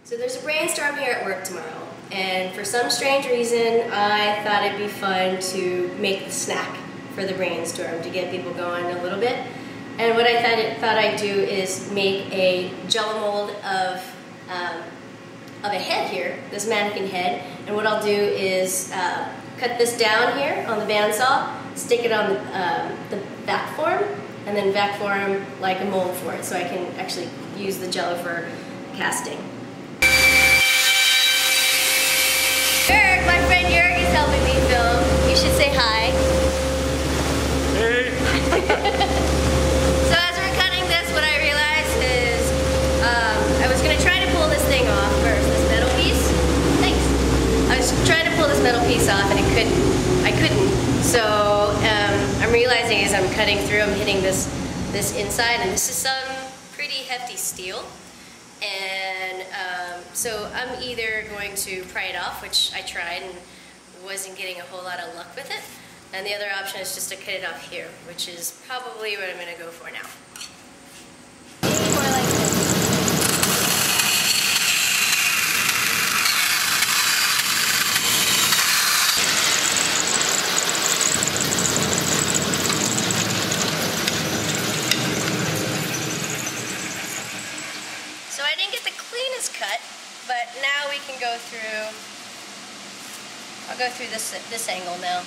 So there's a brainstorm here at work tomorrow, and for some strange reason, I thought it'd be fun to make the snack for the brainstorm to get people going a little bit. And what I thought I'd do is make a Jello mold of a head here, this mannequin head. And what I'll do is cut this down here on the bandsaw, stick it on the vac form, and then vac form like a mold for it, so I can actually use the Jello for casting. Jörg, my friend Jörg is helping me film. You should say hi. Hey! So as we're cutting this, what I realized is I was going to try to pull this thing off first, this metal piece. Thanks. I was trying to pull this metal piece off and I couldn't. So I'm realizing as I'm cutting through, I'm hitting this inside, and this is some pretty hefty steel. And so I'm either going to pry it off, which I tried and wasn't getting a whole lot of luck with it, and the other option is just to cut it off here, which is probably what I'm going to go for now. Maybe more like this. So I didn't get the cleanest cut, but now we can go through, I'll go through this angle now.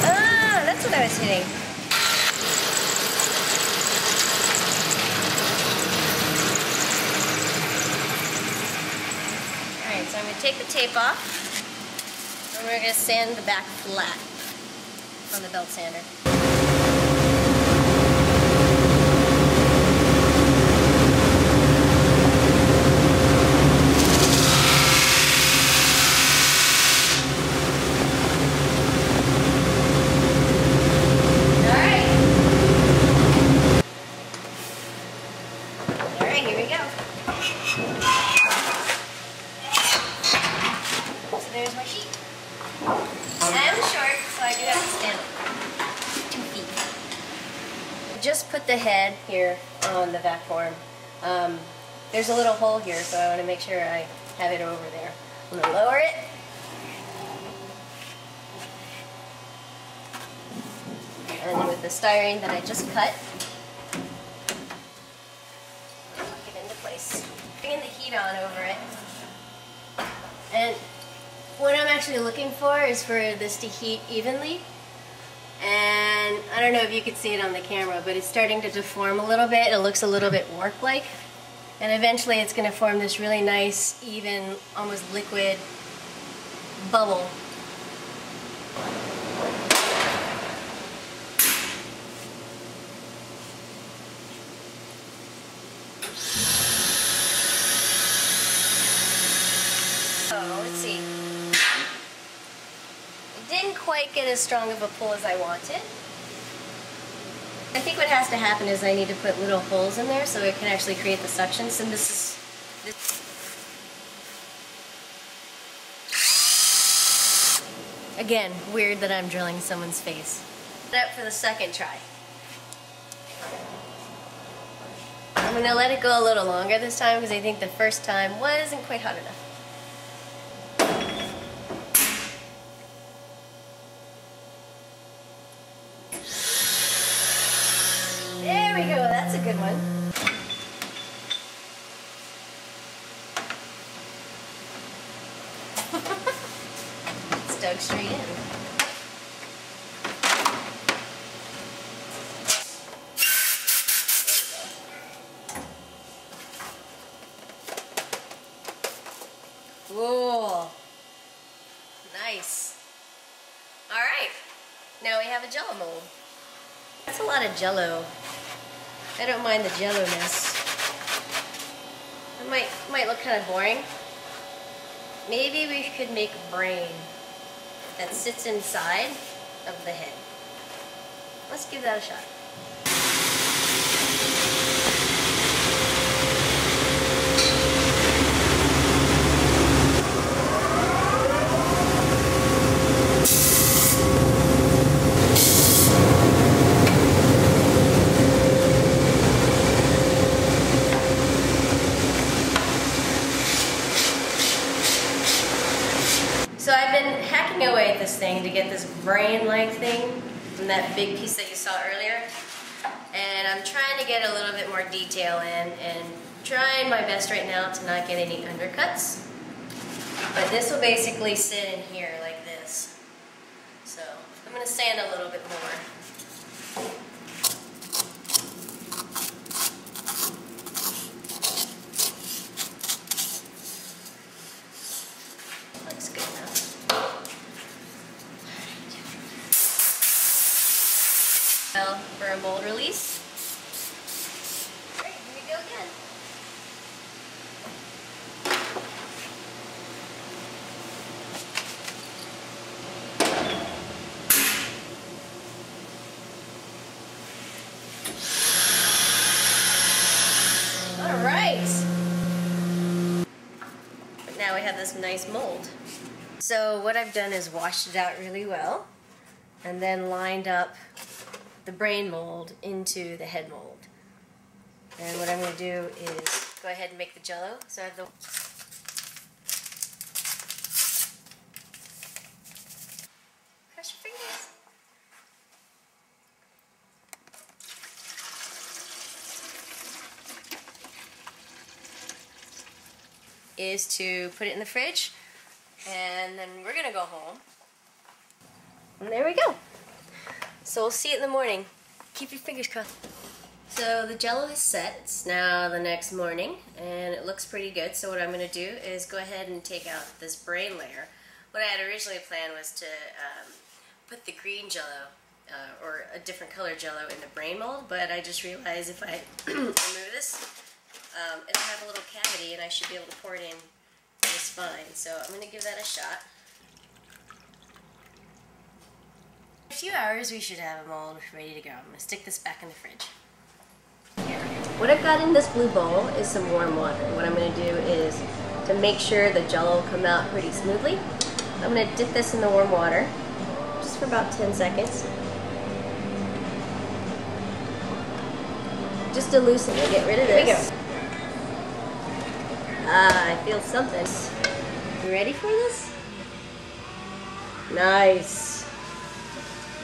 Ah, that's what I was hitting. Alright, so I'm going to take the tape off, and we're going to sand the back flat on the belt sander. Alright, here we go. So there's my sheet. I am short, so I do have to stand up 2 feet. Just put the head here on the vac form. There's a little hole here, so I want to make sure I have it over there. I'm going to lower it. And then with the styrene that I just cut, lock it into place. Bringing the heat on over it. And what I'm actually looking for is for this to heat evenly. And I don't know if you could see it on the camera, but it's starting to deform a little bit. It looks a little bit warp-like. And eventually it's going to form this really nice, even, almost liquid bubble. So, let's see. Didn't quite get as strong of a pull as I wanted. I think what has to happen is I need to put little holes in there so it can actually create the suctions, and this is... Again, weird that I'm drilling someone's face. Set up for the second try. I'm going to let it go a little longer this time because I think the first time wasn't quite hot enough. There we go, that's a good one. It's dug straight in. Cool. Nice. Alright, now we have a Jello mold. That's a lot of Jello. I don't mind the Jello-ness. It might look kind of boring. Maybe we could make a brain that sits inside of the head. Let's give that a shot. hacking away at this thing to get this brain-like thing from that big piece that you saw earlier. And I'm trying to get a little bit more detail in and trying my best right now to not get any undercuts. But this will basically sit in here like this. So I'm going to sand a little bit more. Looks good enough. Well, for a mold release. Great, here we go again. All right. But now we have this nice mold. So what I've done is washed it out really well and then lined up the brain mold into the head mold. And what I'm going to do is go ahead and make the jello. So I have the cross your fingers. Is to put it in the fridge, and then we're going to go home. And there we go. So we'll see it in the morning. Keep your fingers crossed. So the jello is set. It's now the next morning and it looks pretty good. So what I'm going to do is go ahead and take out this brain layer. What I had originally planned was to put the green jello or a different color jello in the brain mold, but I just realized if I remove this, it'll have a little cavity and I should be able to pour it in just fine. So I'm going to give that a shot. In a few hours we should have a mold ready to go. I'm going to stick this back in the fridge. What I've got in this blue bowl is some warm water. What I'm going to do is to make sure the jello will come out pretty smoothly. I'm going to dip this in the warm water just for about 10 seconds. Just to loosen it, get rid of this. Here we go. I feel something. You ready for this? Nice.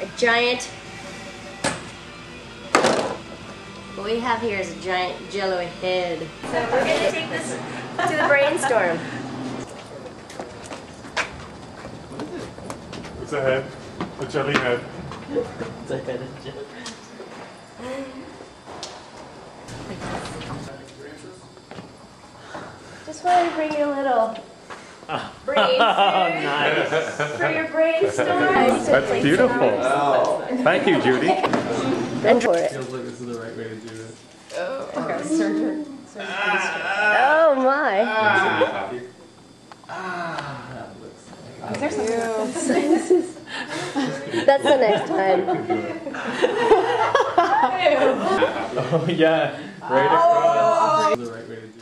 A giant. What we have here is a giant jello head. So we're going to take this to the brainstorm. It's a head. A jelly head. It's a head of jelly. Just wanted to bring you a little brain food Nice. for your brainstorm. That's beautiful. Oh. Thank you, Judy. And for it. Feels like this is the right way to do it. Oh my. That's the next time. Oh yeah, right across. The right way to do it.